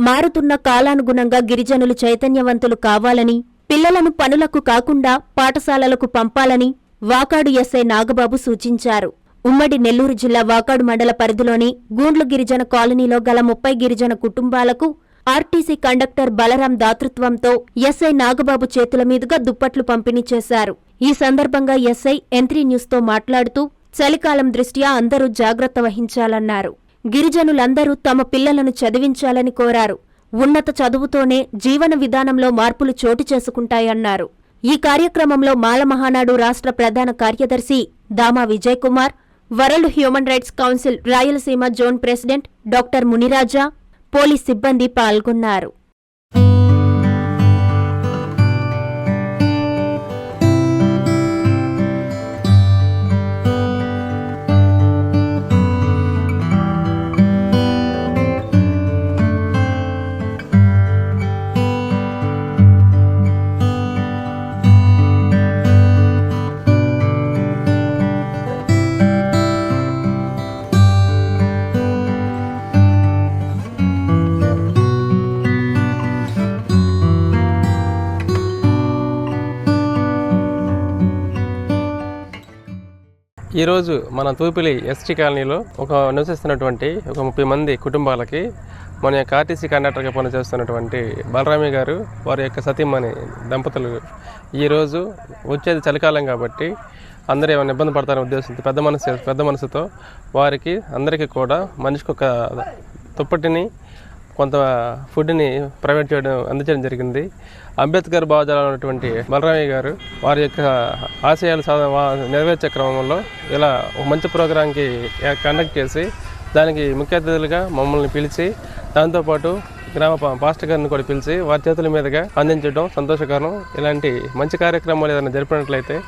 మారుతున్న కాలానుగుణంగా గిరిజనులు చైతన్యవంతులు కావాలని, పిల్లలను పనులకు కాకుండా పాఠశాలలకు పంపాలని వాకాడు ఎస్ఐ నాగబాబు సూచించారు. ఉమ్మడి నెల్లూరు జిల్లా వాకాడు మండల పరిధిలోని గూండ్లు గిరిజన కాలనీలో గల 30 గిరిజన కుటుంబాలకు ఆర్టీసీ కండక్టర్ బలరాం దాతృత్వంతో ఎస్ఐ నాగబాబు చేతుల మీదుగా దుప్పట్లు పంపిణీ చేశారు. ఈ సందర్భంగా ఎస్ఐ N3 న్యూస్తో మాట్లాడుతూ చలికాలం దృష్ట్యా అందరూ జాగ్రత్త వహించాలన్నారు. గిరిజనులందరూ తమ పిల్లలను చదివించాలని కోరారు. ఉన్నత చదువుతోనే జీవన విధానంలో మార్పులు చోటు చేసుకుంటాయన్నారు. ఈ కార్యక్రమంలో మాల మహానాడు రాష్ట్ర ప్రధాన కార్యదర్శి Dama Vijay Kumar, world human rights council Rayalaseema zone president doctor Muniraja, police సిబ్బంది పాల్గొన్నారు. ఈరోజు మన తూపిలి ఎస్టీ కాలనీలో నివసిస్తున్నటువంటి ఒక 30 మంది కుటుంబాలకి మన యొక్క ఆర్టీసీ కండక్టర్గా పనిచేస్తున్నటువంటి బలరామి గారు, వారి యొక్క సతీమణి దంపతులు ఈరోజు వచ్చేది చలికాలం కాబట్టి అందరూ ఏమైనా ఇబ్బంది పడతారనే ఉద్దేశంతో పెద్ద మనసుతో వారికి అందరికీ కూడా మనిషికి ఒక దుప్పటిని కొంత ఫుడ్ని ప్రొవైడ్ అందించడం జరిగింది. అంబేద్కర్ భావజాలం ఉన్నటువంటి బలరామి గారు వారి యొక్క ఆశయాలు నెరవేర్చే క్రమంలో ఇలా ఒక మంచి ప్రోగ్రాంకి కండక్ట్ చేసి దానికి ముఖ్య అతిథులుగా మమ్మల్ని పిలిచి, దాంతోపాటు గ్రామ పాస్టర్ గారిని కూడా పిలిచి వారి చేతుల మీదుగా అందించడం సంతోషకరం. ఇలాంటి మంచి కార్యక్రమాలు ఏదైనా జరిపినట్లయితే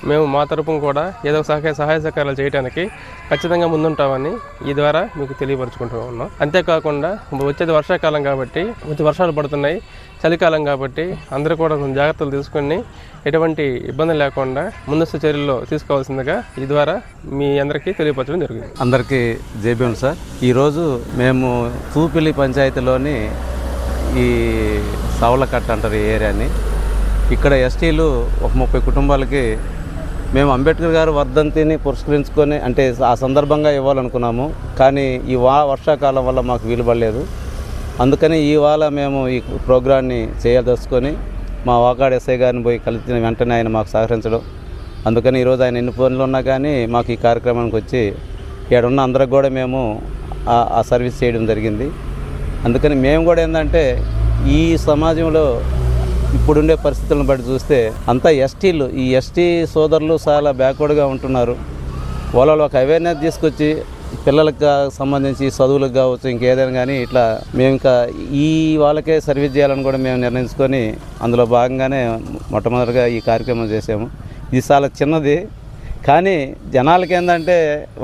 మేము మా తరపున కూడా ఏదో సహాయ సహకారాలు చేయడానికి ఖచ్చితంగా ముందుంటామని ఈ ద్వారా మీకు తెలియపరుచుకుంటూ ఉన్నాం. అంతేకాకుండా వచ్చేది వర్షాకాలం కాబట్టి, వర్షాలు పడుతున్నాయి, చలికాలం కాబట్టి అందరూ కూడా కొంచెం జాగ్రత్తలు తీసుకుని ఎటువంటి ఇబ్బంది లేకుండా ముందస్తు చర్యలు తీసుకోవాల్సిందిగా ఈ ద్వారా మీ అందరికీ తెలియపరచడం జరిగింది. అందరికీ జేబీఎం సార్. ఈరోజు మేము తూపిలి పంచాయతీలోని ఈ సవలకట్ట అంటారు ఈ ఏరియాని, ఇక్కడ ఎస్టీలు ఒక 30 కుటుంబాలకి మేము అంబేద్కర్ గారు వర్ధంతిని పురస్కరించుకొని అంటే ఆ సందర్భంగా ఇవ్వాలనుకున్నాము. కానీ ఈ వర్షాకాలం వల్ల మాకు వీలు పడలేదు. అందుకని ఇవాళ మేము ఈ ప్రోగ్రాన్ని చేయదలుచుకొని మా వాకాడు ఎస్ఐ గారిని పోయి కలిసిన వెంటనే ఆయన మాకు సహకరించడం, అందుకని ఈరోజు ఆయన ఎన్ని పనులు ఉన్నా కానీ మాకు ఈ కార్యక్రమానికి వచ్చి ఏడున్న అందరికి కూడా మేము ఆ సర్వీస్ చేయడం జరిగింది. అందుకని మేము కూడా ఏంటంటే ఈ సమాజంలో ఇప్పుడుండే పరిస్థితులను బట్టి చూస్తే అంతా ఎస్టీలు, ఈ ఎస్టీ సోదరులు చాలా బ్యాక్వర్డ్గా ఉంటున్నారు. వాళ్ళు ఒక అవేర్నెస్ తీసుకొచ్చి పిల్లలకు సంబంధించి చదువులకు కావచ్చు ఇంకేదైనా కానీ ఇట్లా మేము ఇంకా ఈ వాళ్ళకే సర్వీస్ చేయాలని కూడా మేము నిర్ణయించుకొని అందులో భాగంగానే మొట్టమొదటిగా ఈ కార్యక్రమం చేసాము. ఇది చాలా చిన్నది కానీ జనాలకి ఏంటంటే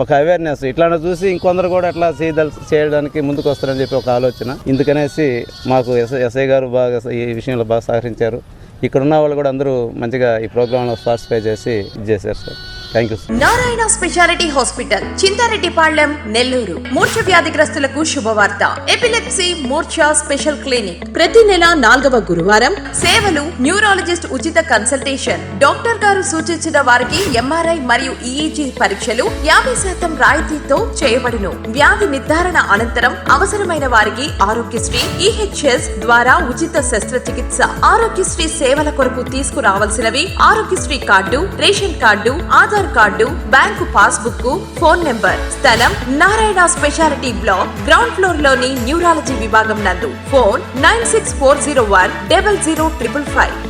ఒక అవేర్నెస్ ఇట్లా చూసి ఇంకొందరు కూడా అట్లా చేయడానికి ముందుకు వస్తారని చెప్పి ఒక ఆలోచన. ఇందుకనేసి మాకు ఎస్ఐ గారు బాగా ఈ విషయంలో బాగా సహకరించారు. ఇక్కడ ఉన్న వాళ్ళు కూడా అందరూ మంచిగా ఈ ప్రోగ్రాంలో పార్టిసిపేట్ చేసి చేశారు sir. Thank you. Narayana speciality hospital, Chintareddypalem, Nellore. మూర్ఛ వ్యాధిగ్రస్తులకు శుభవార్త. ఎపిలెప్సీ మూర్ఛ స్పెషల్ క్లినిక్ ప్రతి నెల 4వ గురువారం. సేవలు న్యూరాలజిస్ట్ ఉచిత కన్సల్టేషన్. డాక్టర్ గారు సూచించిన వారికి MRI మరియు EEG పరీక్షలు 50% రాయితీతో చేయబడును. వ్యాధి నిర్ధారణ అనంతరం అవసరమైన వారికి ఆరోగ్యశ్రీ EHS ద్వారా ఉచిత శస్త్రచికిత్స. ఆరోగ్యశ్రీ సేవల కొరకు తీసుకురావాల్సినవి Aarogyasri card, ration card, Aadhaar card, bank passbook, phone number. స్థలం Narayana speciality block, ground floor లోని న్యూరాలజీ విభాగం నందు. ఫోన్ 9640100555.